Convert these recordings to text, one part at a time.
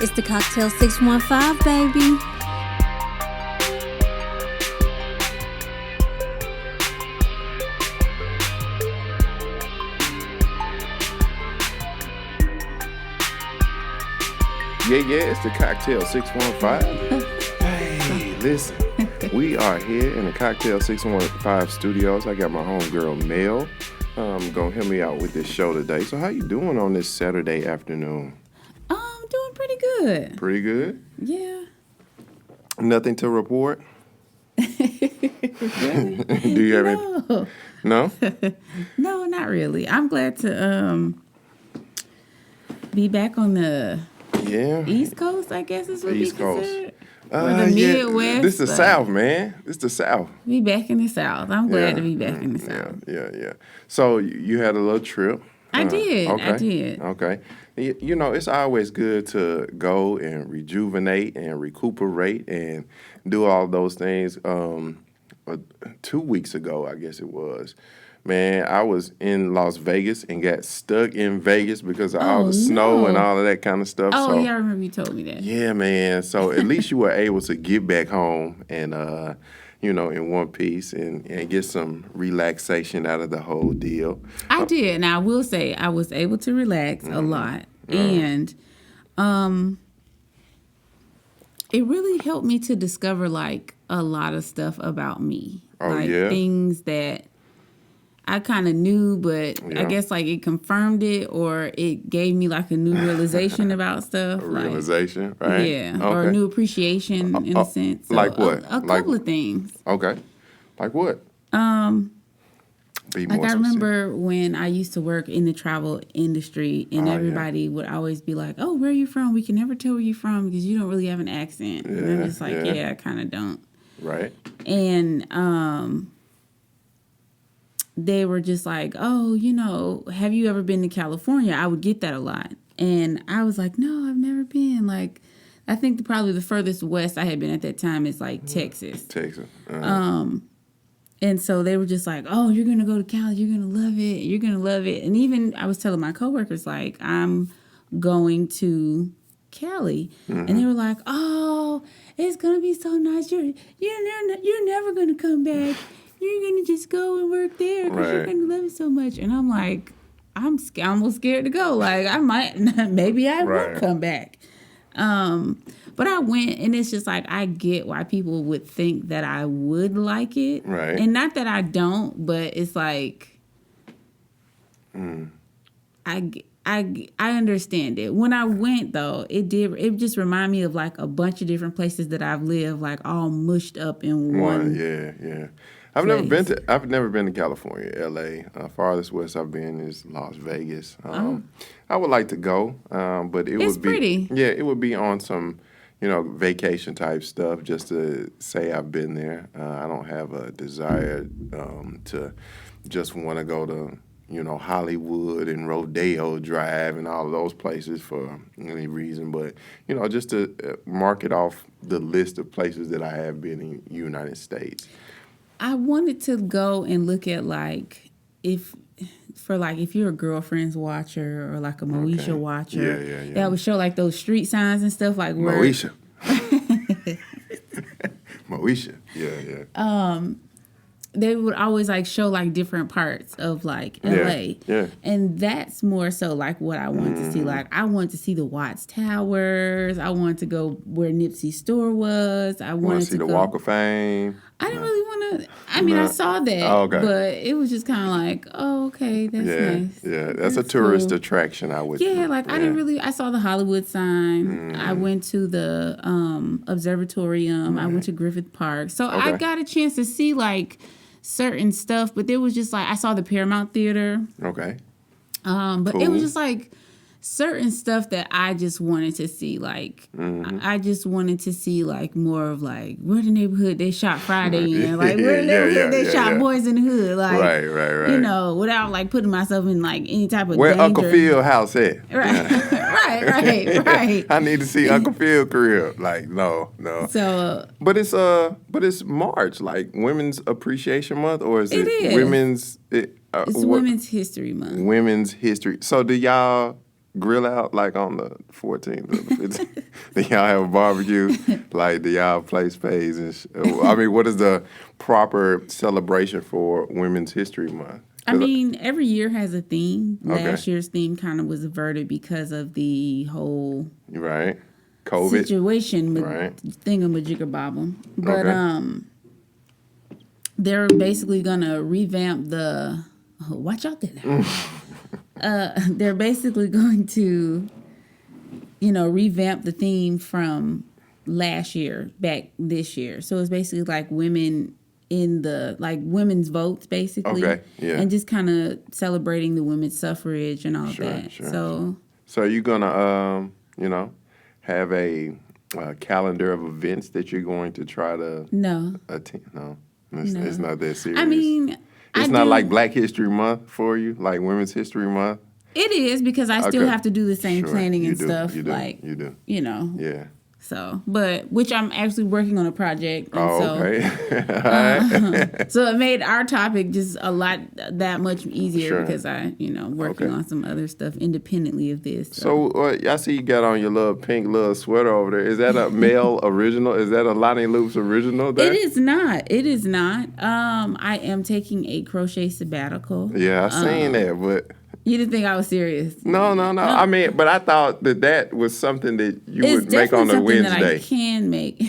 It's the Cocktail 615, baby. Yeah, it's the Cocktail 615. Hey, listen, we are here in the Cocktail 615 studios. I got my homegirl Mel gonna help me out with this show today. So how you doing on this Saturday afternoon? I'm doing pretty good. Pretty good? Yeah. Nothing to report? Really? Do you have any? No? No, not really. I'm glad to be back on the East Coast, I guess is what East we Coast. consider. Or the Midwest. This is the South, man. This the South. Be back in the South. I'm glad to be back in the South. Yeah. So you had a little trip. I did. Okay. I did. Okay. You know, it's always good to go and rejuvenate and recuperate and do all those things. 2 weeks ago, I guess it was. Man, I was in Las Vegas and got stuck in Vegas because of all the snow and all of that kind of stuff. Oh, yeah, I remember you told me that. Yeah, man. So at least you were able to get back home and, in one piece and get some relaxation out of the whole deal. I did. Now, I will say I was able to relax a lot. And it really helped me to discover, like, a lot of stuff about me. Oh, like, yeah? things that I kind of knew, but I guess like it confirmed it or it gave me like a new realization about stuff. Realization, right? Yeah, okay. or a new appreciation in a sense. So like what? A couple of things. Okay. Like what? Be more like I specific. remember when I used to work in the travel industry and everybody would always be like, "Oh, where are you from? We can never tell where you're from because you don't really have an accent." Yeah, and I'm just like, I kind of don't. Right. And they were just like, "Oh, have you ever been to California?" I would get that a lot. And I was like, "No, I've never been." Like, I think probably the furthest west I had been at that time is like Texas. Texas. And so they were just like, "Oh, you're going to go to Cali. You're going to love it. You're going to love it." And even I was telling my coworkers, like, I'm going to Cali. And they were like, "Oh, it's going to be so nice. You're never going to come back. You're going to just go and work there because you're going to love it so much." And I'm like, I'm almost scared to go. Like, I might, maybe I won't come back. But I went, and it's just like, I get why people would think that I would like it. Right. And not that I don't, but it's like, I understand it. When I went, though, it just reminded me of like a bunch of different places that I've lived, like all mushed up in one. Yeah. I've never been to California, LA. Farthest west I've been is Las Vegas. I would like to go, but it's pretty. Yeah, it would be on some, vacation type stuff just to say I've been there. I don't have a desire to just want to go to, Hollywood and Rodeo Drive and all of those places for any reason, but just to mark it off the list of places that I have been in the United States. I wanted to go and look at if you're a Girlfriends watcher or like a Moesha watcher, yeah. that would show like those street signs and stuff like where Moesha. Moesha. Yeah. They would always like show like different parts of like LA. Yeah. And that's more so like what I want to see. Like I want to see the Watts Towers. I want to go where Nipsey's store was. I wanted to see the Walk of Fame. I didn't really want to. I mean, I saw that, but it was just kind of like, oh, okay, that's nice. Yeah, that's a tourist attraction, I would think. Yeah, like I didn't really. I saw the Hollywood sign. I went to the observatorium. I went to Griffith Park. So I got a chance to see like certain stuff, but there was just like I saw the Paramount Theater. Okay. But it was just like certain stuff that I just wanted to see. Like I just wanted to see like more of like where the neighborhood they shot Friday in, like where the neighborhood they shot Boys in the Hood, like right. without like putting myself in like any type of where danger. Uncle Phil house at. Right. I need to see Uncle Phil career. Like no. So, but it's March, like Women's Appreciation Month, or is it is. Women's? It's Women's History Month. Women's History. So do y'all grill out like on the 14th or the 15th? Do y'all have a barbecue? Like, do y'all play spades? I mean, what is the proper celebration for Women's History Month? I mean, every year has a theme. Okay. Last year's theme kind of was averted because of the whole COVID situation with thingamajigabobble. But they're basically gonna revamp the. Oh, watch out there. They're basically going to, revamp the theme from last year back this year. So it's basically like women in the women's votes, basically. Okay, yeah. And just kind of celebrating the women's suffrage and all that. So are you gonna have a calendar of events that you're going to try to attend? No, it's not that serious. I mean, it's not like Black History Month for you, like Women's History Month. It is, because I still have to do the same planning and stuff. You do. Yeah. So, which I'm actually working on a project. And okay. So it made our topic just that much easier because I, working on some other stuff independently of this. So I see you got on your little pink little sweater over there. Is that a Mel original? Is that a Lonnie Loops original? It is not. I am taking a crochet sabbatical. Yeah, I seen that, but. You didn't think I was serious? No. I mean, but I thought that was something that you would make on a Wednesday. That I can make.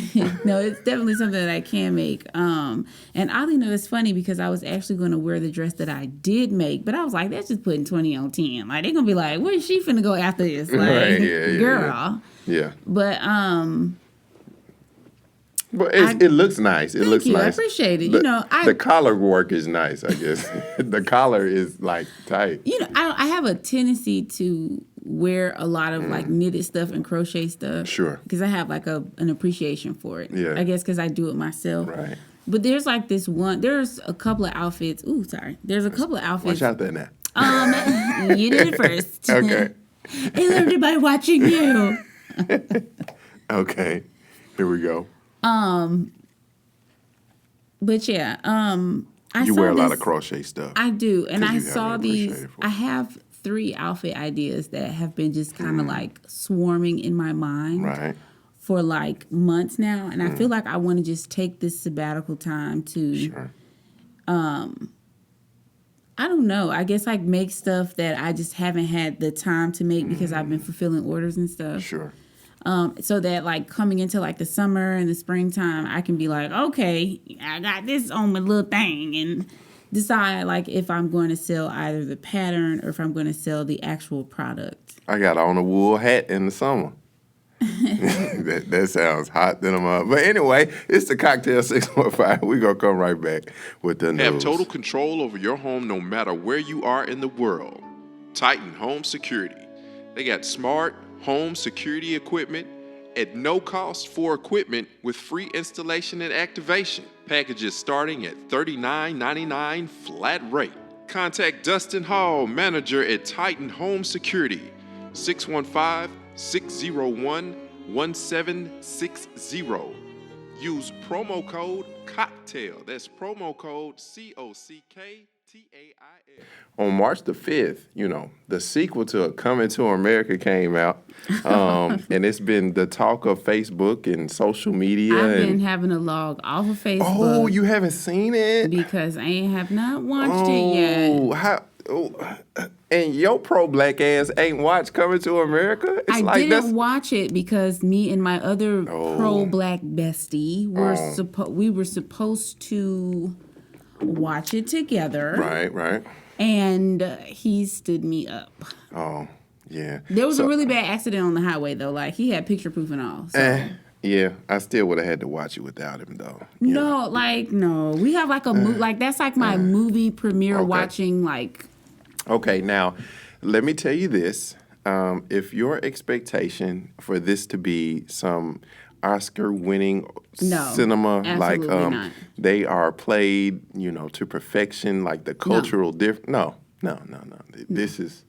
No, it's definitely something that I can make. And oddly enough, it's funny because I was actually going to wear the dress that I did make, but I was like, that's just putting 20 on 10. Like, they're going to be like, where's she finna go after this? Like, girl. Yeah. But it looks nice. It looks nice. I appreciate it. The collar work is nice, I guess. The collar is like tight. I have a tendency to wear a lot of like knitted stuff and crochet stuff. Sure. Because I have like an appreciation for it. Yeah. I guess because I do it myself. Right. But there's like there's a couple of outfits. Ooh, sorry. There's a couple of outfits. Watch out there now. You did it first. Okay. I learned it by watching you. Okay. Here we go. But yeah, you wear a lot of crochet stuff. I do, and I saw these. I have 3 outfit ideas that have been just kind of like swarming in my mind, for like months now, and I feel like I want to just take this sabbatical time to, I don't know. I guess like make stuff that I just haven't had the time to make because I've been fulfilling orders and stuff. Sure. So that like coming into like the summer and the springtime, I can be like, okay, I got this on my little thing, and decide like if I'm going to sell either the pattern or if I'm going to sell the actual product. I got on a wool hat in the summer. that sounds hot. But anyway, it's the Cocktail 615. We're going to come right back with the news. Have total control over your home no matter where you are in the world. Titan Home Security. They got smart home security equipment at no cost for equipment with free installation and activation. Packages starting at $39.99 flat rate. Contact Dustin Hall, manager at Titan Home Security, 615-601-1760. Use promo code COCKTAIL. That's promo code COCKTAIL. On March the 5th, the sequel to Coming to America came out. And it's been the talk of Facebook and social media. I've been having to log off of Facebook. Oh, you haven't seen it? Because I have not watched it yet. And your pro-black ass ain't watched Coming to America? I didn't watch it because me and my other pro-black bestie were supposed to watch it together. Right. And he stood me up. Oh, yeah. There was a really bad accident on the highway, though. Like, he had picture proof and all. So. Yeah, I still would have had to watch it without him, though. No. We have like a movie. Like, that's like my movie premiere watching, like. Okay, now, let me tell you this. If your expectation for this to be some Oscar-winning cinema, like not. They are played, to perfection, like the cultural No. This is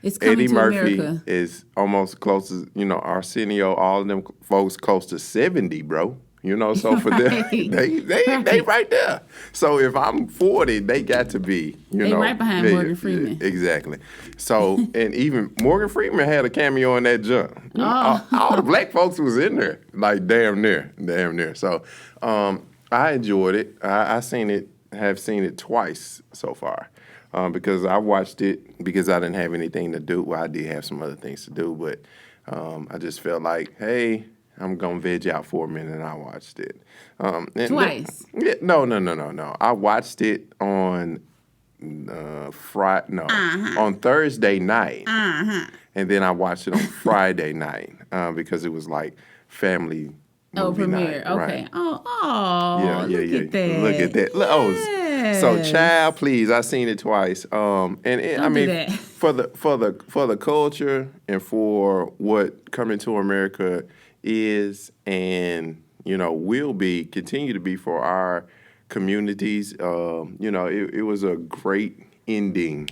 it's Coming Eddie to Murphy America. is almost close to Arsenio, all of them folks close to 70, bro. You know, so for them, they right there. So if I'm 40, they got to be, they right behind Morgan Freeman. Exactly. So, and even Morgan Freeman had a cameo in that junk. All the black folks was in there, like damn near. So, I enjoyed it. I have seen it twice so far. Because I watched it because I didn't have anything to do. Well, I did have some other things to do, but I just felt like, hey, I'm going to veg out for a minute, and I watched it. Twice? No. I watched it on on Thursday night. And then I watched it on Friday night because it was like family movie premiere. night. Okay. Right. Oh, look at that. Look at that. Yes. So, child, please, I seen it twice. I mean, for the culture and for what Coming to America is, and will continue to be for our communities. It was a great ending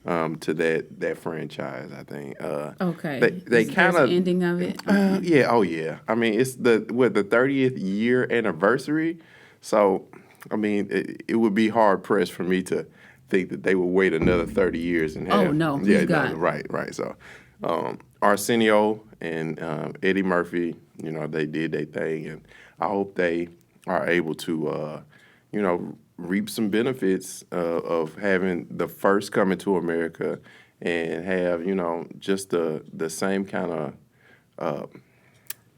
to that franchise. I think. Okay. They kind of ending of it. Yeah. Oh yeah. I mean, it's the 30th year anniversary. So, I mean, it would be hard pressed for me to think that they would wait another 30 years and have. Oh no. Right. So, Arsenio and Eddie Murphy, they did their thing, and I hope they are able to, reap some benefits of having the first Coming to America and have, just the same kind of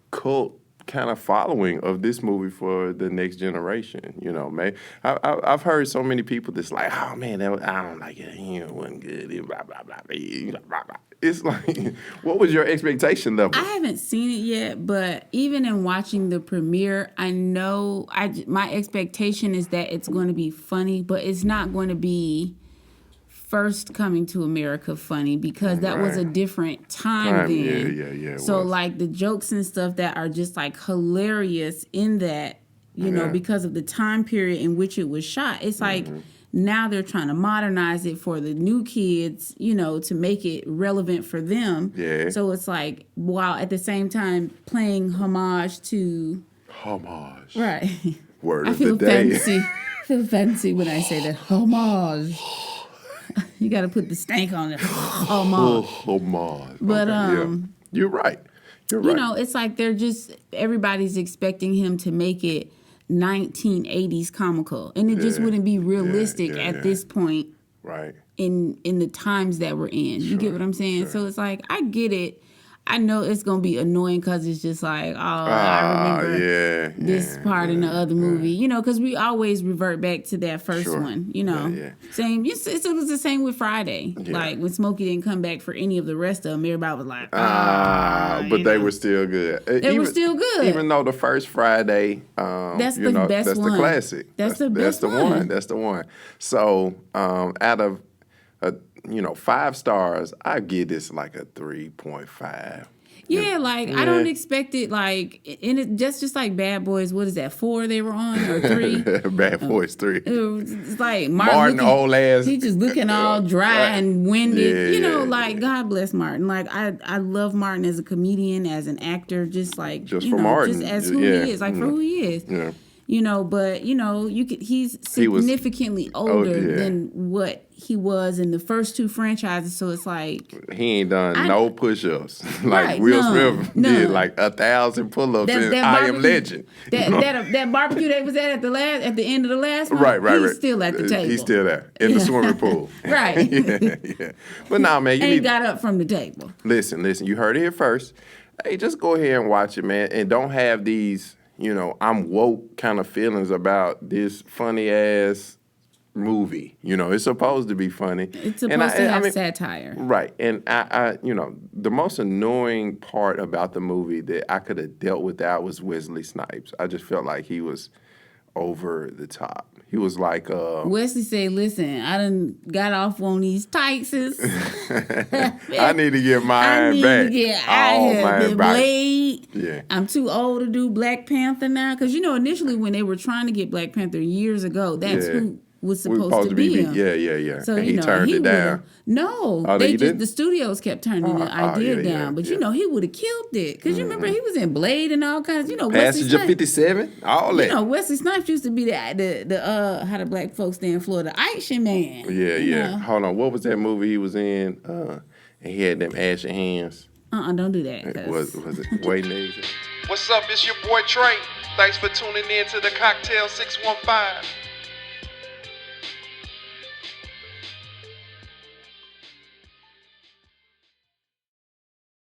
cult kind of following of this movie for the next generation. Man, I've heard so many people that's like, oh man, I don't like it. It wasn't good. Blah, blah, blah, blah, blah, blah. It's like, what was your expectation level? I haven't seen it yet, but even in watching the premiere, I know my expectation is that it's going to be funny, but it's not going to be first Coming to America funny because that was a different time then. Yeah. So like the jokes and stuff that are just like hilarious in that, because of the time period in which it was shot. It's like now they're trying to modernize it for the new kids, to make it relevant for them. Yeah. So it's like, while at the same time playing homage to... Homage. Right. Word of the day. I feel fancy when I say that. Homage. You got to put the stank on it. Homage. But you're right. It's like everybody's expecting him to make it 1980s comical, and it just wouldn't be realistic at this point. Right. In the times that we're in. You get what I'm saying? Sure. So it's like, I get it. I know it's going to be annoying because it's just like, I remember this part in the other movie, because we always revert back to that first one, Same. It was the same with Friday. Yeah. Like, when Smokey didn't come back for any of the rest of them, everybody was like, but they were still good. They were still good. Even though the first Friday, that's the best that's one. The classic. That's the best one. That's the one. So, out of 5 stars, I give this like a 3.5. Yeah, I don't expect it and it just like Bad Boys. What is that? 4 they were on or 3? Bad Boys 3. It's like Martin old ass. He just looking all dry and winded. God bless Martin. I love Martin as a comedian, as an actor, just for Martin, just as who he is, for who he is. Yeah. But he's significantly older than what he was in the first 2 franchises. So it's like he ain't done no push-ups. Will Smith did 1,000 pull-ups in I Am Legend. That barbecue they was at the end of the last one. Right. He's still at the table. He's still there in the swimming pool. Right. Yeah. But nah, man, you got up from the table. Listen. You heard it here first. Hey, just go ahead and watch it, man, and don't have these. I'm woke kind of feelings about this funny ass movie. It's supposed to be funny. It's supposed to have satire. Right. And I the most annoying part about the movie that I could have dealt with that was Wesley Snipes. I just felt like he was over the top. He was like Wesley said, listen, I done got off on these tights. I need to get mine back. I have been late. Yeah. I'm too old to do Black Panther now. Because, initially when they were trying to get Black Panther years ago, that's who was supposed to be him. Yeah. So, and he turned it down. No, the studios kept turning the idea down. But, he would have killed it. Because you remember he was in Blade and all kinds. Passenger 57, all that. Wesley Snipes used to be the how the black folks stay in Florida, Action Man. Yeah. Hold on, what was that movie he was in? And he had them ashy hands. Don't do that. Was it Wayne Nation? What's up? It's your boy Trey. Thanks for tuning in to the Cocktail 615.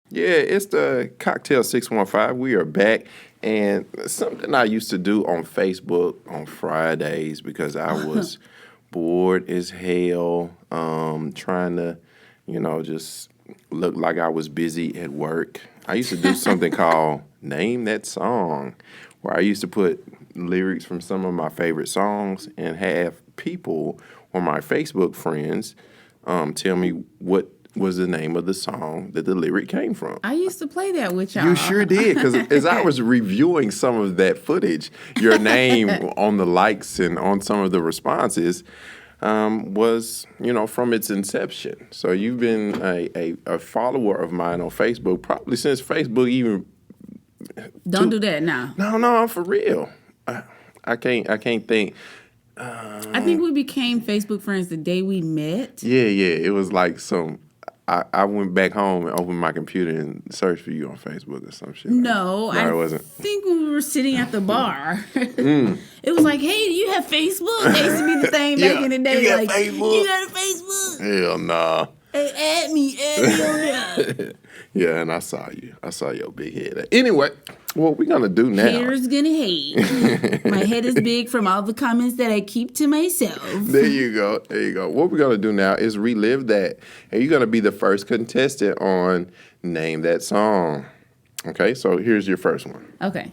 Yeah, it's the Cocktail 615. We are back. And something I used to do on Facebook on Fridays because I was bored as hell, trying to, just look like I was busy at work. I used to do something called Name That Song, where I used to put lyrics from some of my favorite songs and have people or my Facebook friends tell me what was the name of the song that the lyric came from. I used to play that with y'all. You sure did, because as I was reviewing some of that footage, your name on the likes and on some of the responses was, from its inception. So you've been a follower of mine on Facebook probably since Facebook even. Don't do that now. No, I'm for real. I can't think. I think we became Facebook friends the day we met. Yeah. It was like I went back home and opened my computer and searched for you on Facebook or some shit. No, it wasn't. I think when we were sitting at the ar, it was like, hey, do you have Facebook? That used to be the thing back in the day. You got like, Facebook? You got a Facebook? Hell nah. Hey, add me on there. Yeah, and I saw you. I saw your big head. Anyway, what we're going to do now. Haters gonna hate. My head is big from all the comments that I keep to myself. There you go. What we're going to do now is relive that. And you're going to be the first contestant on Name That Song. Okay, so here's your first one. Okay.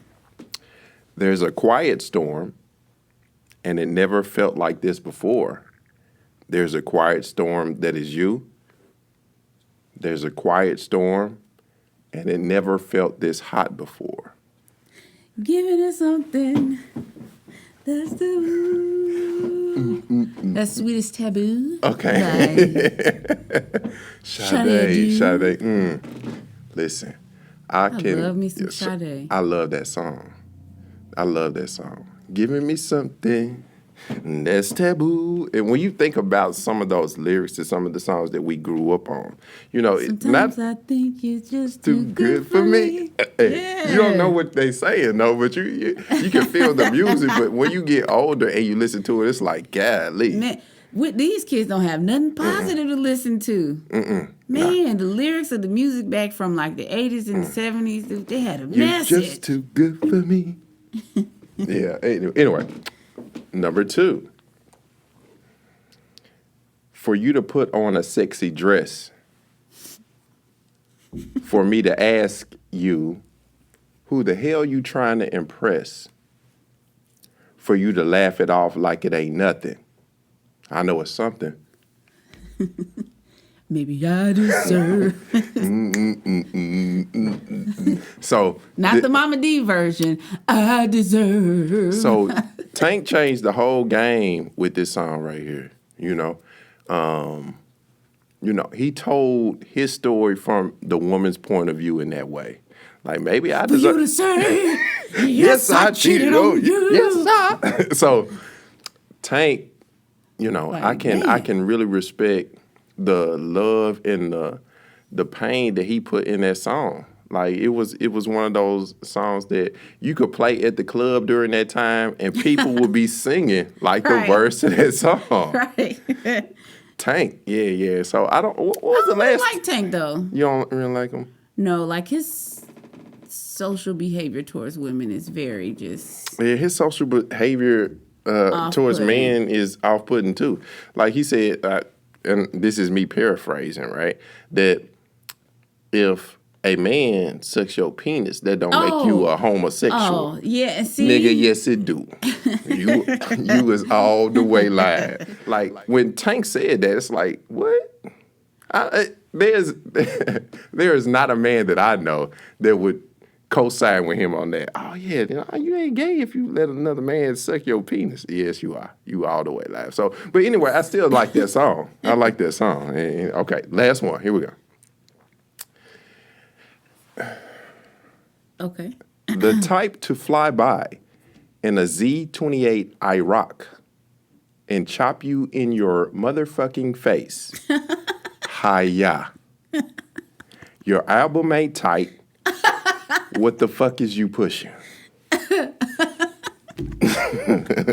There's a quiet storm, and it never felt like this before. There's a quiet storm that is you. There's a quiet storm, and it never felt this hot before. Giving it something that's taboo. That's sweet as taboo. Okay. Sade. Listen, I love me some Sade. I love that song. Giving me something that's taboo. And when you think about some of those lyrics to some of the songs that we grew up on, sometimes I think you're just too good for me. You don't know what they saying though, but you can feel the music. But when you get older and you listen to it, it's like, golly. Man, these kids don't have nothing positive to listen to. Man, the lyrics of the music back from like the 80s and the 70s, they had a message. You're just too good for me. Yeah. Anyway. Number 2, for you to put on a sexy dress, for me to ask you, who the hell you trying to impress, for you to laugh it off like it ain't nothing. I know it's something. Maybe I deserve. So not the Mama D version. I deserve. So Tank changed the whole game with this song right here. He told his story from the woman's point of view in that way. Like maybe I deserve. For you to say, yes, I cheated on you. Yes, So Tank, I can really respect the love and the pain that he put in that song. Like it was one of those songs that you could play at the club during that time and people would be singing like the words of that song. Right. Tank, yeah. So what was the last? I really like Tank though. You don't really like him? No, like his social behavior towards women is very just. Yeah, his social behavior towards men is off-putting too. Like he said, and this is me paraphrasing, right? That if a man sucks your penis, that don't make you a homosexual. Oh, yeah, see? Nigga, yes it do. You is all the way lying. Like, when Tank said that, it's like, what? There is not a man that I know that would co-sign with him on that. Oh yeah, you ain't gay if you let another man suck your penis. Yes, you are. You all the way live. So, but anyway, I still like that song. I like that song. Okay, last one. Here we go. Okay. The type to fly by in a Z-28 IROC and chop you in your motherfucking face. Hiya. Your album ain't tight. What the fuck is you pushing?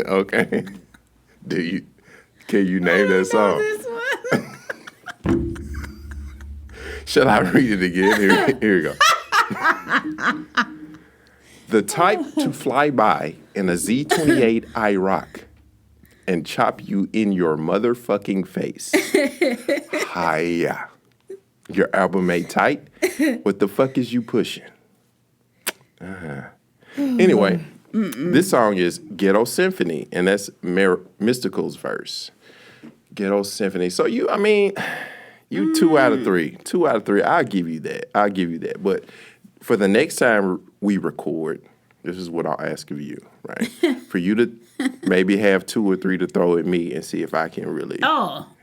Okay. Can you name that song? This one. Shall I read it again? Here we go. The type to fly by in a Z-28 IROC and chop you in your motherfucking face. Hiya. Your album ain't tight. What the fuck is you pushing? Anyway, this song is Ghetto Symphony, and that's Mystical's verse. Ghetto Symphony. So you 2 out of 3. 2 out of 3. I'll give you that. But for the next time we record, this is what I'll ask of you, right? For you to maybe have 2 or 3 to throw at me and see if I can really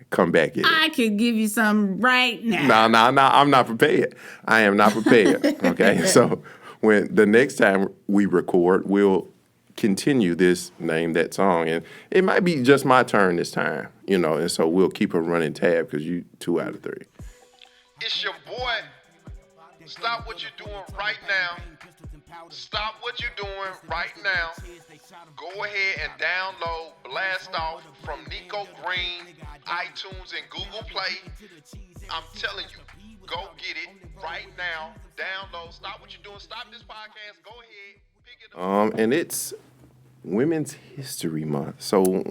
come back at it. I could give you some right now. No, I'm not prepared. I am not prepared. Okay, so when the next time we record, we'll continue this Name That Song, and it might be just my turn this time, and so we'll keep a running tab because you 2 out of 3. It's your boy. Stop what you're doing right now. Stop what you're doing right now. Go ahead and download Blast Off from Nico Green, iTunes, and Google Play. I'm telling you, go get it right now. Download. Stop what you're doing. Stop this podcast. Go ahead. Pick it up. And it's Women's History Month. So,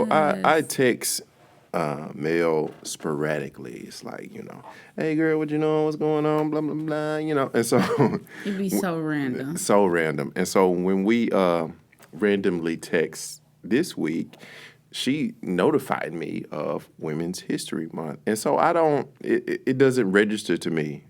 I text Mel sporadically. It's like, hey girl, what you know? What's going on? Blah, blah, blah, And so It'd be so random. So random. And so when we randomly text this week, she notified me of Women's History Month. And so it doesn't register to me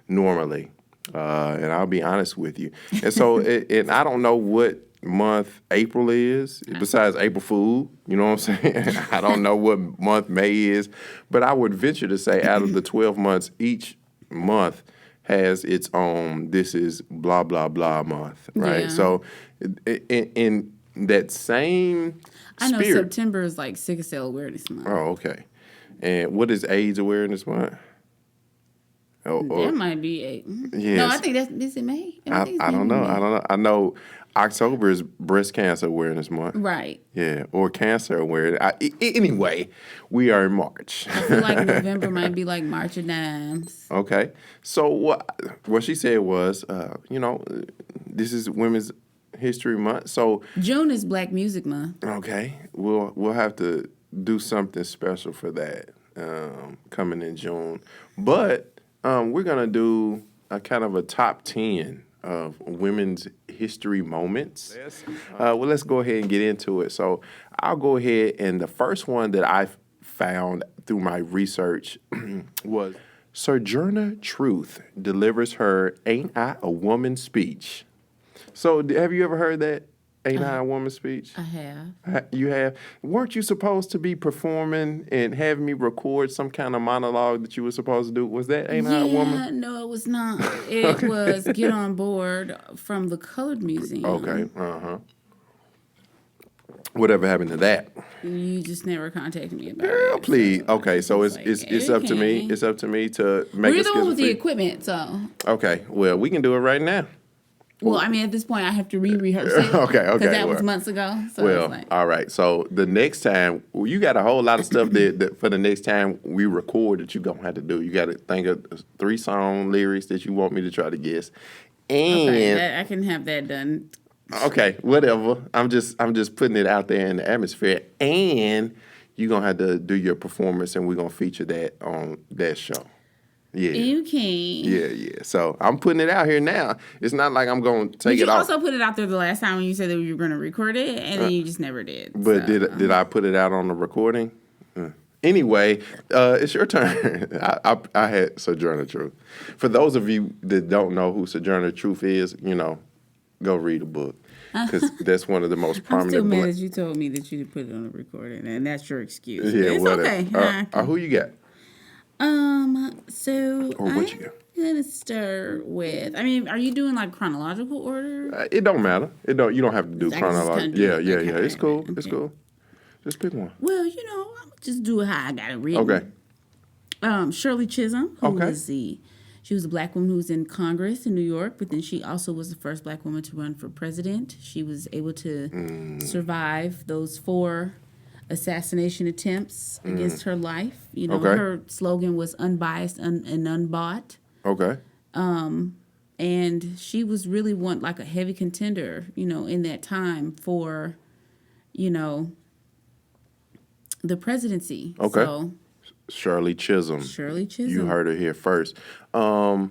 normally. And I'll be honest with you. And so, and I don't know what month April is, besides April Fool. You know what I'm saying? I don't know what month May is. But I would venture to say out of the 12 months, each month has its own, this is blah, blah, blah month, right? Yeah. So in that same I know spirit, September is like Sickle Cell Awareness Month. Oh, okay. And what is AIDS Awareness Month? That might be a... Yes. No, I think is it May? I don't know. I know October is Breast Cancer Awareness Month. Right. Yeah, or Cancer Awareness. Anyway, we are in March. I feel like November might be like March of Dimes. Okay. So what she said was, this is Women's History Month. So June is Black Music Month. Okay. We'll have to do something special for that coming in June. But we're going to do a kind of a top 10 of women's history moments. Let's go ahead and get into it. So I'll go ahead, and the first one that I found through my research was Sojourner Truth delivers her Ain't I a Woman speech. So have you ever heard that? Ain't I a Woman speech? I have. You have? Weren't you supposed to be performing and having me record some kind of monologue that you were supposed to do? Was that Ain't I a Woman? No, it was not. It was Get On Board from the Colored Museum. Okay, Whatever happened to that? You just never contacted me about it. Girl, please. So okay, so it's up to me. It's up to me to make. We're the one with the equipment, so. Okay, well, we can do it right now. Well, I mean, at this point, I have to re-rehearse it. Okay. Because that was months ago. So all right. So the next time, you got a whole lot of stuff that for the next time we record that you're going to have to do. You got to think of 3 song lyrics that you want me to try to guess. And I can have that done. Okay, whatever. I'm just putting it out there in the atmosphere. And you're going to have to do your performance, and we're going to feature that on that show. Yeah. You can. Yeah. So I'm putting it out here now. It's not like I'm going to take it off. You also put it out there the last time when you said that you were going to record it, and then you just never did. But did I put it out on the recording? Anyway, it's your turn. I had Sojourner Truth. For those of you that don't know who Sojourner Truth is, go read a book. Because that's one of the most prominent. I'm still mad that you told me that you did put it on the recording, and that's your excuse. Yeah, it's whatever. okay. Who you got? So Or what you got? I'm gonna start with. I mean, are you doing like chronological order? It don't matter. You don't have to do chronological. Yeah. Okay, It's cool. okay. It's cool. Just pick one. Well, I'm just do it how I got it written. Okay. Shirley Chisholm, she was a black woman who was in Congress in New York, but then she also was the first black woman to run for president. She was able to survive those 4 assassination attempts against her life. Her slogan was unbiased and unbought. Okay. And she was really like a heavy contender, in that time for, the presidency. Okay. So, Shirley Chisholm. You heard her here first. Also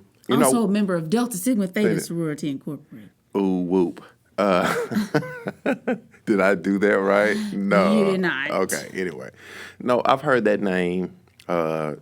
a member of Delta Sigma Theta Sorority Incorporated. Ooh, whoop. Did I do that right? No. You did not. Okay, anyway. No, I've heard that name,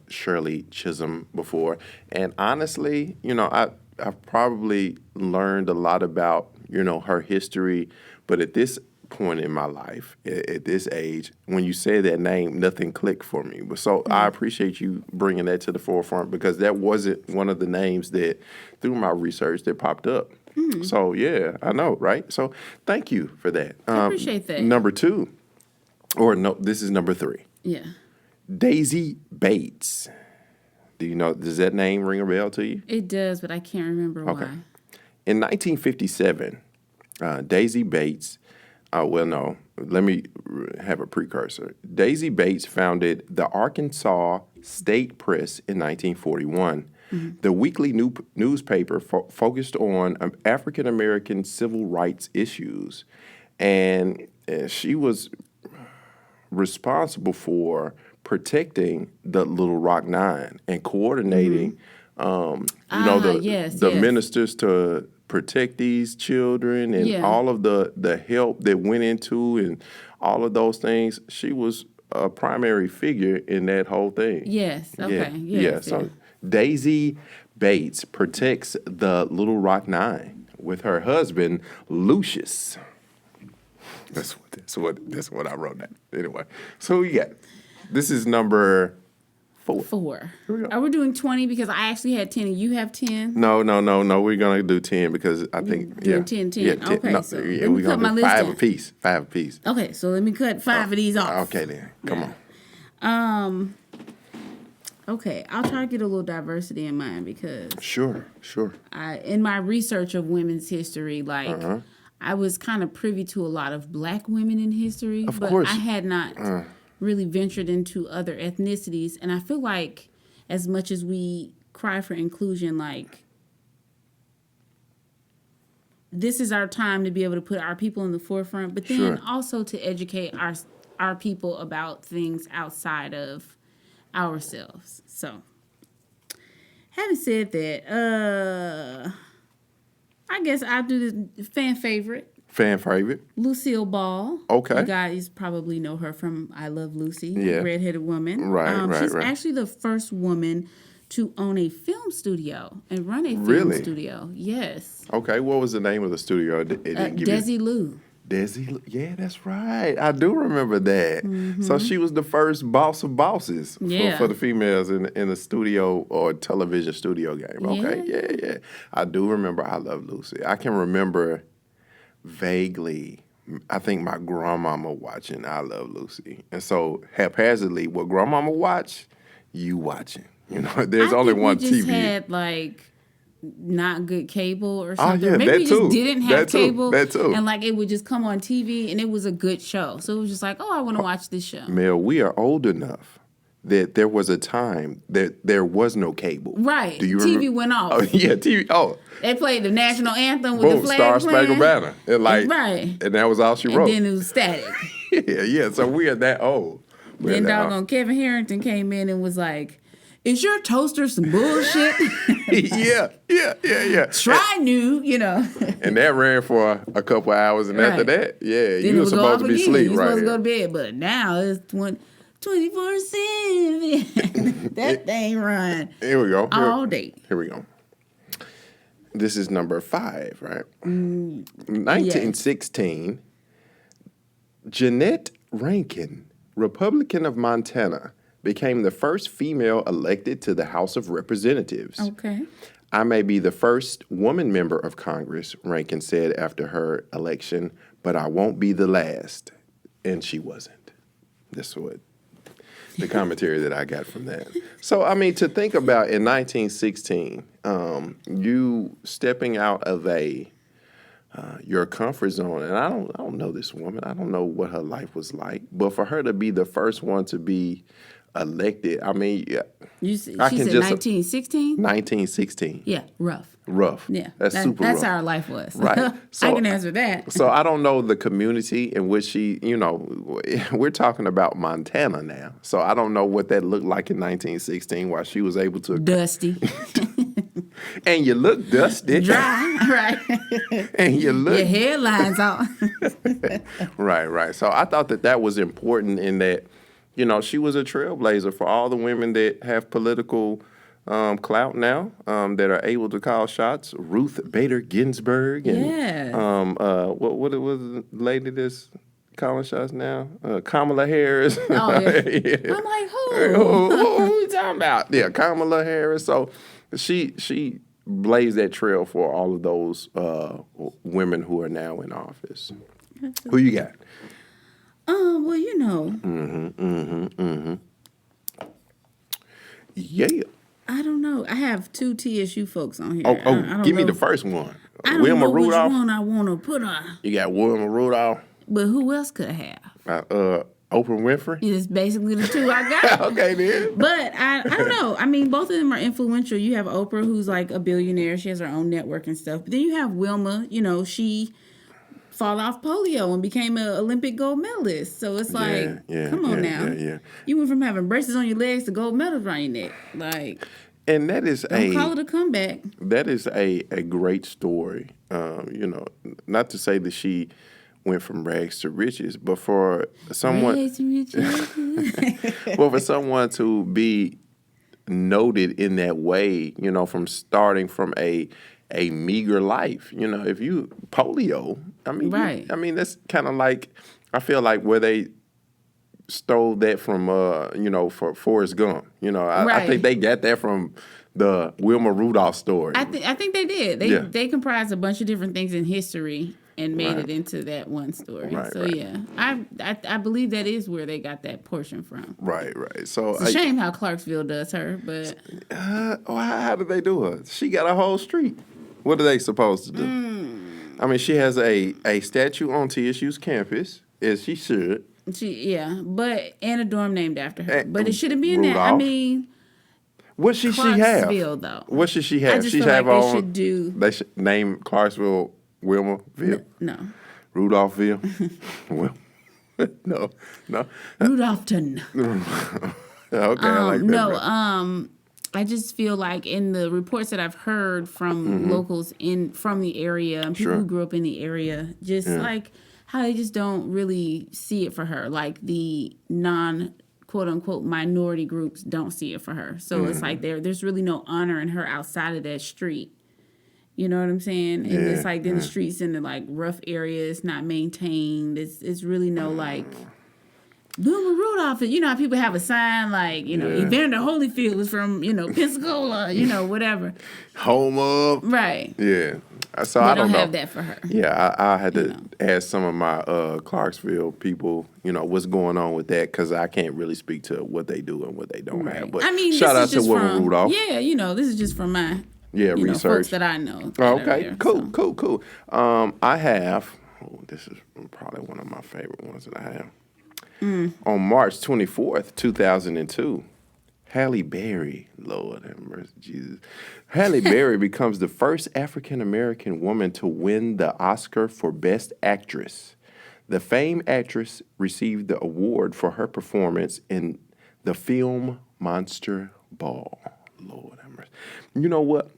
Shirley Chisholm, before. And honestly, I've probably learned a lot about, her history. But at this point in my life, at this age, when you say that name, nothing clicked for me. But so I appreciate you bringing that to the forefront, because that wasn't one of the names that, through my research, that popped up. So, yeah, I know, right? So thank you for that. I appreciate that. Number 2, this is number 3. Yeah. Daisy Bates. Does that name ring a bell to you? It does, but I can't remember why. In 1957, Daisy Bates, let me have a precursor. Daisy Bates founded the Arkansas State Press in 1941. The weekly newspaper focused on African American civil rights issues, and she was responsible for protecting the Little Rock Nine and coordinating, the ministers to protect these children and all of the help that went into and all of those things. She was a primary figure in that whole thing. Yes. Okay. Yes, So Daisy Bates protects the Little Rock Nine with her husband Lucius. That's what I wrote down. Anyway, so we got. This is number 4. Here we go. Are we doing 20 because I actually had 10 and you have 10? No. We're gonna do 10 because I think doing 10. Yeah, 10. Okay, so let me we're cut my gonna do list 5 apiece. Okay, so let me cut 5 of these off. Okay then, come on. Okay, I'll try to get a little diversity in mine because Sure. in my research of women's history, I was kind of privy to a lot of black women in history, Of but course. I had not really ventured into other ethnicities. And I feel like as much as we cry for inclusion, this is our time to be able to put our people in the forefront, but then also to educate our people about things outside of ourselves. So, having said that, I guess I'll do the fan favorite. Lucille Ball. Okay. You guys probably know her from I Love Lucy, Yeah. redheaded woman. Right. She's actually the first woman to own a film studio and run a film studio. Yes. Okay, what was the name of the studio? It didn't give Desi Lou. Yeah, that's right. I do remember that. Mm-hmm. So she was the first boss of bosses for the females in the studio or television studio game. Okay, yeah. I do remember I Love Lucy. I can remember vaguely, I think my grandmama watching I Love Lucy. And so haphazardly, what grandmama watch, you watching. There's only one TV. I think we just had not good cable or something. Yeah, Maybe we too. just didn't have cable. That too. And it would just come on TV and it was a good show. So it was just I want to watch this show. Mel, we are old enough that there was a time that there was no cable. Right. Do you TV remember? went off. Oh, yeah, TV. Oh. They played the national anthem with the flag Star Spangled Banner. And right. And that was all she wrote. And then it was static. yeah. So we are that old. Then doggone Kevin Harrington came in and was like, is your toaster some bullshit? yeah. Try new, And that ran for a couple hours, and after that, then you were supposed to be asleep, You were right? supposed to go to bed, but now it's 24/7. That thing run. Here we go. All day. Here we go. This is number 5, right? 1916, Jeanette Rankin, Republican of Montana, became the first female elected to the House of Representatives. Okay. I may be the first woman member of Congress, Rankin said after her election, but I won't be the last. And she wasn't. That's what the commentary that I got from that. So, I mean, to think about in 1916, you stepping out of your comfort zone, and I don't know this woman. I don't know what her life was like, but for her to be the first one to be elected, I mean, She said 1916? 1916. Yeah, rough. Yeah, that's super rough. That's how her life was. Right. So, I can answer that. So I don't know the community in which she, we're talking about Montana now. So I don't know what that looked like in 1916 while she was able to. Dusty. And you look dusty. Dry, right. And you look. Your hairline's out. Right. So I thought that was important in that, she was a trailblazer for all the women that have political clout now, that are able to call shots. Ruth Bader Ginsburg and what was the lady that's calling shots now? Kamala Harris. Oh yeah. Yeah. I'm like, who you talking about? Yeah, Kamala Harris. So she blazed that trail for all of those women who are now in office. Who you got? Well, Yeah. I don't know. I have 2 TSU folks on here. Oh, I don't give me know. the first one. I don't Wilma know Rudolph. which one I want to put on. You got Wilma Rudolph. But who else could I have? Oprah Winfrey. It's basically the 2 I got. Okay, then. But I don't know. I mean, both of them are influential. You have Oprah, who's like a billionaire. She has her own network and stuff. But then you have Wilma. She fought off polio and became an Olympic gold medalist. So it's like, come on now. Yeah. You went from having braces on your legs to gold medals around your neck. Like, and that is don't call it a comeback. That is a great story. Not to say that she went from rags to riches, but for someone, well, for someone to be noted in that way, from starting from a meager life, if you polio, I mean, right. That's kind of like, I feel like where they stole that from, for Forrest Gump. I think they got that from the Wilma Rudolph story. I think they did. They comprised a bunch of different things in history and made it into that one story. Right, so yeah, I believe that is where they got that portion from. Right. So it's a shame how Clarksville does her, but how did they do her? She got a whole street. What are they supposed to do? I mean, she has a statue on TSU's campus, as she should. And a dorm named after her. But it shouldn't be in there. I mean, what should she have? Though. What should she have? I just feel like they should do. They should name Clarksville Wilmaville. No. Rudolphville. Well, no. Rudolphton. Okay, I like that. No. I just feel like in the reports that I've heard from locals from the area and people who grew up in the area, just like how they just don't really see it for her. Like the quote unquote minority groups don't see it for her. So it's like there's really no honor in her outside of that street. You know what I'm saying? And it's like then the streets in the like rough areas, not maintained. It's really no like Wilma Rudolph. How people have a sign like, Evander Holyfield is from, Pensacola, whatever. Home of. Right. Yeah. So they I don't know. have that for her. Yeah, I had to ask some of my Clarksville people, what's going on with that, because I can't really speak to what they do and what they don't have. But shout out to Wilma Rudolph. Yeah, this is just from my research. Folks that I know. Okay, cool. I have, this is probably one of my favorite ones that I have. On March 24th, 2002, Halle Berry, Lord have mercy, Jesus. Halle Berry becomes the first African-American woman to win the Oscar for Best Actress. The famed actress received the award for her performance in the film Monster Ball. Lord have mercy. You know what?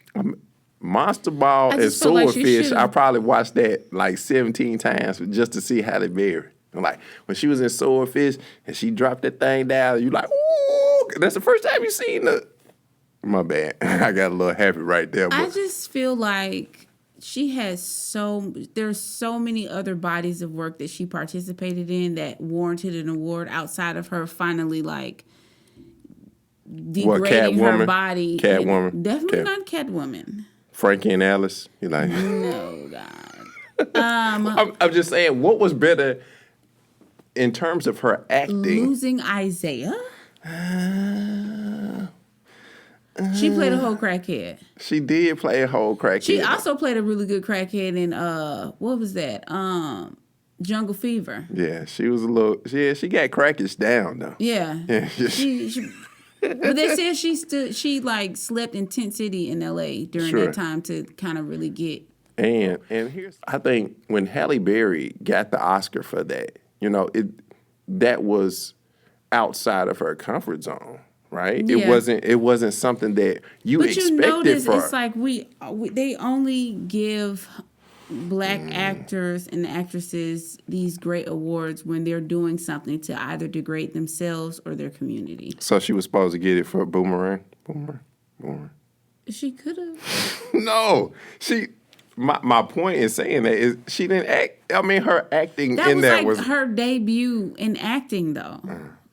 Monster Ball and Swordfish, I probably watched that like 17 times just to see Halle Berry. And like when she was in Swordfish and she dropped that thing down, you like, ooh, that's the first time you seen the. My bad. I got a little happy right there. But I just feel like she has there's so many other bodies of work that she participated in that warranted an award outside of her finally like degrading her body. Catwoman. Definitely not Catwoman. Frankie and Alice. You like? No, God. I'm just saying, what was better in terms of her acting? Losing Isaiah? She played a whole crackhead. She did play a whole crackhead. She also played a really good crackhead in what was that? Jungle Fever. Yeah, she was a little. Yeah, she got crackish down though. Yeah. But they said she like slept in Tent City in L.A. during that time to kind of really get. And I think when Halle Berry got the Oscar for that, that was outside of her comfort zone, right? Yeah. It wasn't something that you expected notice for. It's like they only give Black actors and actresses these great awards when they're doing something to either degrade themselves or their community. So she was supposed to get it for Boomerang. She could have. No, My point in saying that is she didn't act. I mean, her acting that in was that like was her debut in acting, though.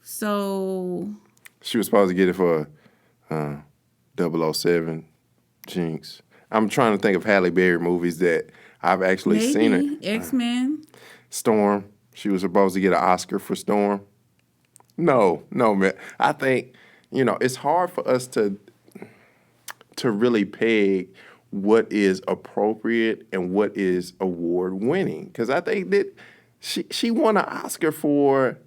So she was supposed to get it for 007, Jinx. I'm trying to think of Halle Berry movies that I've actually seen her. X-Men. Storm. She was supposed to get an Oscar for Storm. No, man. I think it's hard for us to really peg what is appropriate and what is award winning. Because I think that she won an Oscar for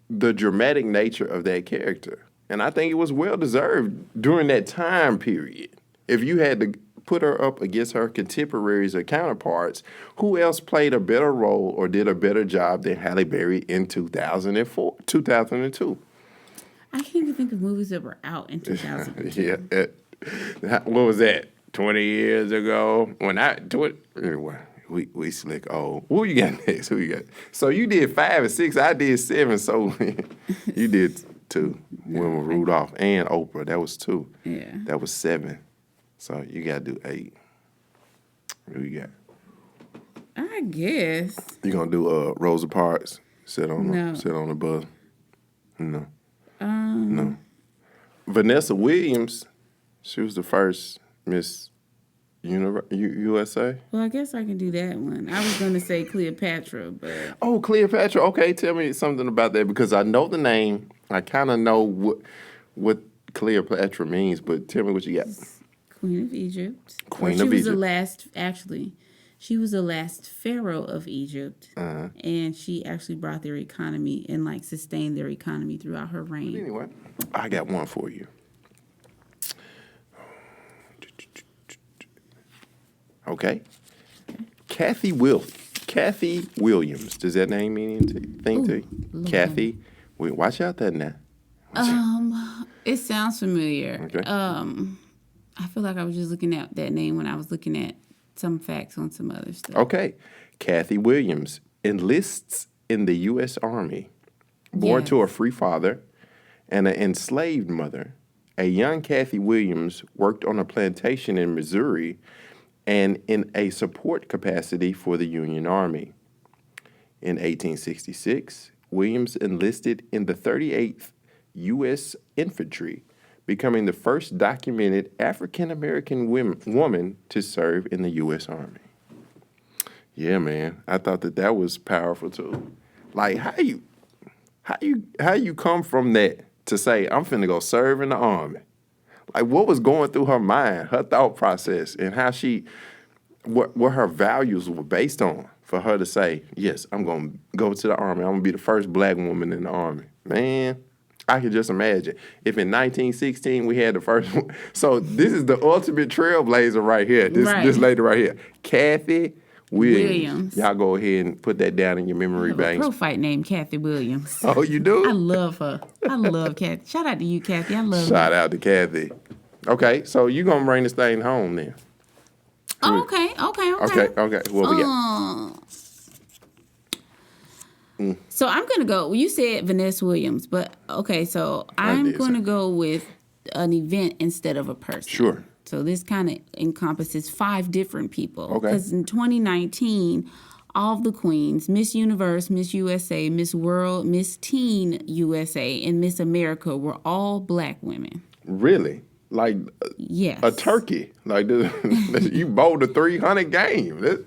the dramatic nature of that character. And I think it was well deserved during that time period. If you had to put her up against her contemporaries or counterparts, who else played a better role or did a better job than Halle Berry in 2002? I can't even think of movies that were out in 2002. Yeah. What was that? 20 years ago? Anyway, we slick old. Who you got next? So you did 5 and 6. I did 7. So you did 2. Wilma Rudolph and Oprah. That was 2. Yeah. That was 7. So you got to do 8. Who you got? I guess. You gonna do Rosa Parks? Sit on the bus? No. No. Vanessa Williams. She was the first Miss USA. Well, I guess I can do that one. I was going to say Cleopatra, but... Oh, Cleopatra. Okay, tell me something about that because I know the name. I kind of know what Cleopatra means, but tell me what you got. Queen of Egypt. She was the last pharaoh of Egypt, and she actually brought their economy and sustained their economy throughout her reign. But anyway, I got one for you. Okay. Kathy Williams. Does that name mean anything to you? Kathy. Watch out that now. It sounds familiar. Okay. I feel like I was just looking at that name when I was looking at some facts on some other stuff. Okay. Kathy Williams enlists in the U.S. Army. Born to a free father and an enslaved mother, a young Kathy Williams worked on a plantation in Missouri and in a support capacity for the Union Army. In 1866, Williams enlisted in the 38th U.S. Infantry, becoming the first documented African-American woman to serve in the U.S. Army. Yeah, man. I thought that was powerful, too. Like, how you come from that to say, I'm finna go serve in the Army? Like, what was going through her mind, her thought process, and how what her values were based on for her to say, yes, I'm going to go to the Army. I'm going to be the first black woman in the Army. Man, I can just imagine. If in 1916 we had the first one. So this is the ultimate trailblazer right here. This lady right here. Kathy Williams. Y'all go ahead and put that down in your memory banks. Pro fight named Kathy Williams. Oh, you do? I love her. I love Kathy. Shout out to you, Kathy. I love her. Shout out to Kathy. Okay, so you're going to bring this thing home then. Oh, okay. Okay. What we got? So I'm going to go. You said Vanessa Williams, but okay, so I'm going to go with an event instead of a person. Sure. So this kind of encompasses 5 different people. Okay. Because in 2019, all of the queens, Miss Universe, Miss USA, Miss World, Miss Teen USA, and Miss America were all black women. Really? Like yes. A turkey. Like you bowled a 300 game.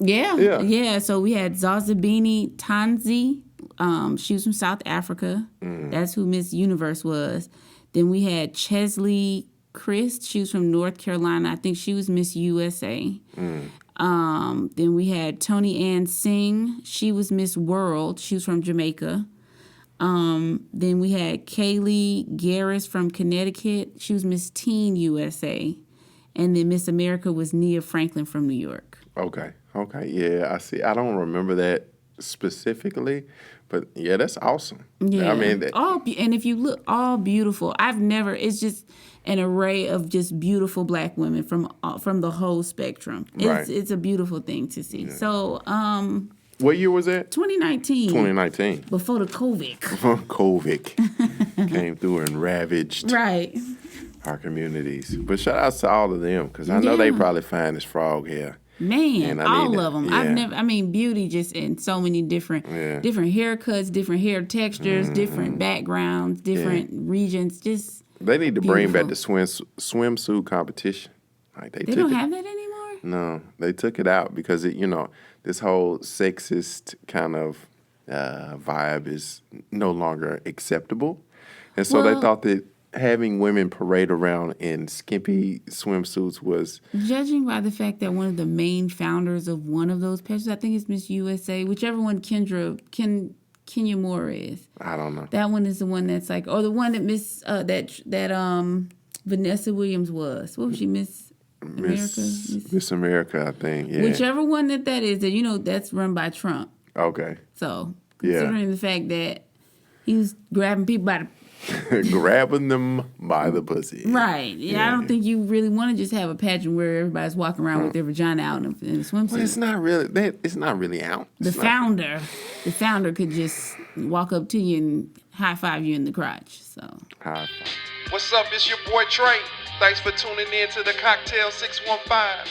Yeah. So we had Zazabini Tanzi. She was from South Africa. That's who Miss Universe was. Then we had Chesley Christ. She was from North Carolina. I think she was Miss USA. Then we had Tony Ann Singh. She was Miss World. She was from Jamaica. Then we had Kaylee Garris from Connecticut. She was Miss Teen USA. And then Miss America was Nia Franklin from New York. Okay. Yeah, I see. I don't remember that specifically, but yeah, that's awesome. Yeah. I mean, and if you look, all beautiful. It's just an array of just beautiful black women from the whole spectrum. It's a beautiful thing to see. Yeah. So, what year was that? 2019. 2019. Before the COVID. COVID came through and ravaged our communities. But shout out to all of them, because I know they probably find this frog hair. Man, all of them. Yeah. Beauty just in so many different haircuts, different hair textures, different backgrounds, different regions. Just they need to bring back the swimsuit competition. Like they don't have that anymore? No, they took it out because this whole sexist kind of vibe is no longer acceptable, and so they thought that having women parade around in skimpy swimsuits was... Judging by the fact that one of the main founders of one of those pages, I think it's Miss USA, whichever one Kenya Moore is. I don't know. That one is the one that's like... Or the one that Vanessa Williams was. What was she, Miss America? Miss America, I think, yeah. Whichever one that is, that's run by Trump. Okay. So, considering the fact that he was grabbing people by the... grabbing them by the pussy. Right. Yeah, I don't think you really want to just have a pageant where everybody's walking around with their vagina out in a swimsuit. Well, it's not really out. The founder could just walk up to you and high five you in the crotch. So. High five. What's up? It's your boy Trey. Thanks for tuning in to the Cocktail 615.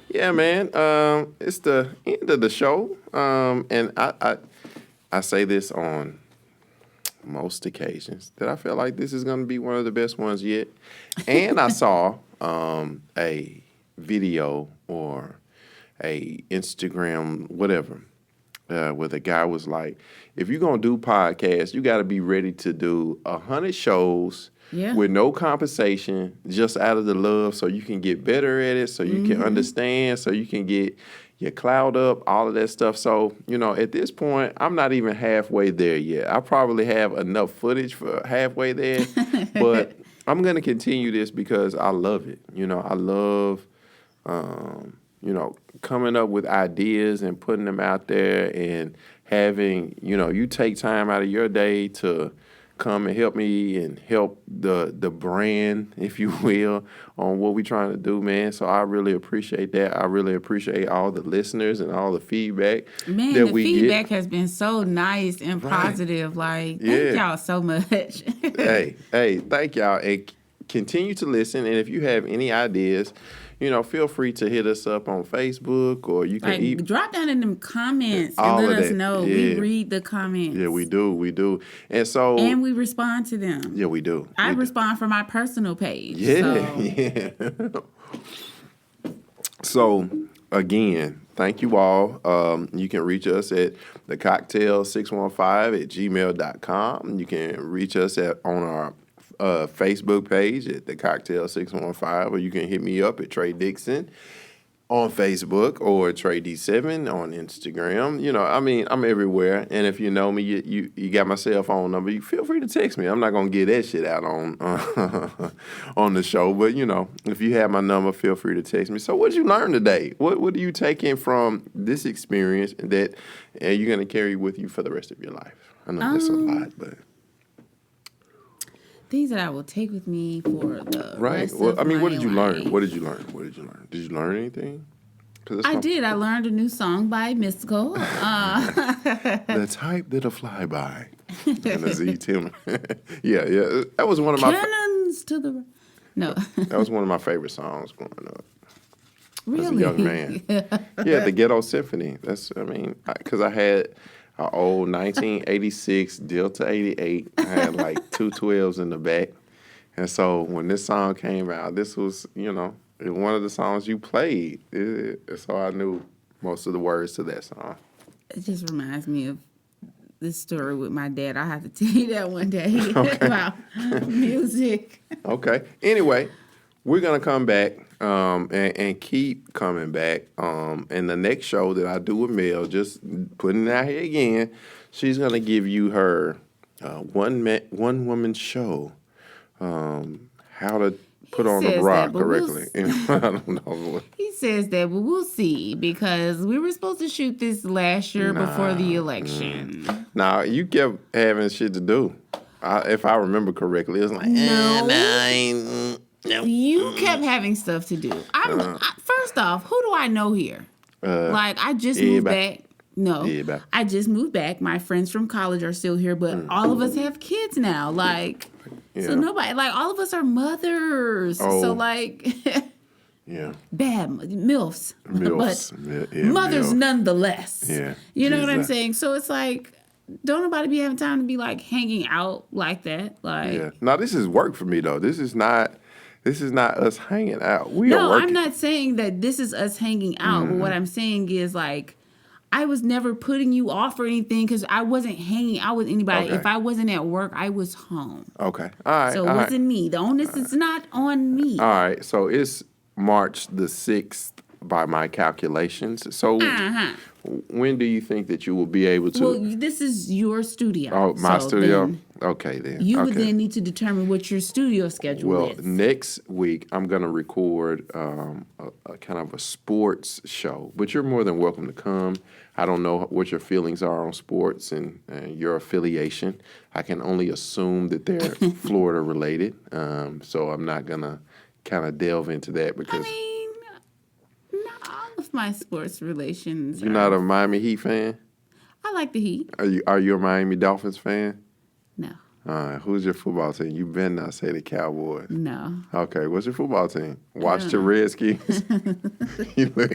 Yeah, man. It's the end of the show, and I say this on most occasions that I feel like this is going to be one of the best ones yet. And I saw a video or a Instagram whatever where the guy was like, if you're going to do podcasts, you got to be ready to do 100 shows. Yeah. With no compensation, just out of the love, so you can get better at it, so you can understand, so you can get your cloud up, all of that stuff. So, at this point, I'm not even halfway there yet. I probably have enough footage for halfway there, but I'm going to continue this because I love it. I love, coming up with ideas and putting them out there and having, you take time out of your day to come and help me and help the brand, if you will, on what we're trying to do, man. So I really appreciate that. I really appreciate all the listeners and all the feedback that we get. The feedback has been so nice and positive. Like, thank y'all so much. hey, thank y'all. And continue to listen. And if you have any ideas, feel free to hit us up on Facebook, or you can drop down in them comments and let us know. Yeah. We read the comments. Yeah, we do. And we respond to them. Yeah, we do. I respond from my personal page. Yeah. So again, thank you all. You can reach us at thecocktail615@gmail.com. You can reach us on our Facebook page at The Cocktail 615, or you can hit me up at Trey Dixon on Facebook or Trey D7 on Instagram. I'm everywhere. And if you know me, you got my cell phone number. You feel free to text me. I'm not gonna get that shit out on on the show, but if you have my number, feel free to text me. So, what did you learn today? What are you taking from this experience that you're gonna carry with you for the rest of your life? I know that's a lot, but. things that I will take with me for the rest Well, of I mean, my what did you life. learn? What did you learn? Did you learn anything? I did. I learned a new song by Mystical. The type that'll fly by. And the Z Tim. Yeah. That was one of my Cannons to the... No. That was one of my favorite songs growing up. Really? As a young man. Yeah, the Ghetto Symphony. Because I had an old 1986 Delta 88. I had like two 12s in the back. And so when this song came out, this was, one of the songs you played. So I knew most of the words to that song. It just reminds me of this story with my dad. I'll have to tell you that one day about music. Okay. Anyway, we're going to come back and keep coming back. And the next show that I do with Mel, just putting it out here again, she's going to give you her one-woman show, how to put on a bra correctly. I don't know. He says that, but we'll see, because we were supposed to shoot this last year before the election. Nah, you kept having shit to do. If I remember correctly, it was like, no. You kept having stuff to do. First off, who do I know here? I just moved back. No, I just moved back. My friends from college are still here, but all of us have kids now. So nobody, all of us are mothers. Oh. So yeah, bad MILFs, but mothers MILF. Nonetheless. Yeah, you know what I'm saying. So it's don't nobody be having time to be hanging out like that. Yeah. Now this is work for me though. This is not us hanging out. We are working. I'm not saying that this is us hanging out, but what I'm saying is I was never putting you off or anything because I wasn't hanging out with anybody. Okay. If I wasn't at work, I was home. Okay. All right. So it wasn't me. The onus is not on me. All right. So it's March the 6th by my calculations. So when do you think that you will be able to? Well, this is your studio. Oh, my studio? Then okay, then. You would then need to determine what your studio schedule is. Well, next week I'm going to record a kind of a sports show, but you're more than welcome to come. I don't know what your feelings are on sports and your affiliation. I can only assume that they're Florida related, so I'm not going to kind of delve into that because... All of my sports relations. You're not a Miami Heat fan? I like the Heat. Are you a Miami Dolphins fan? No. Who's your football team? You better not say the Cowboys. No. Okay, what's your football team? Watch the Redskins.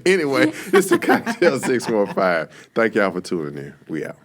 Anyway, it's the Cocktail 615. Thank y'all for tuning in. We out.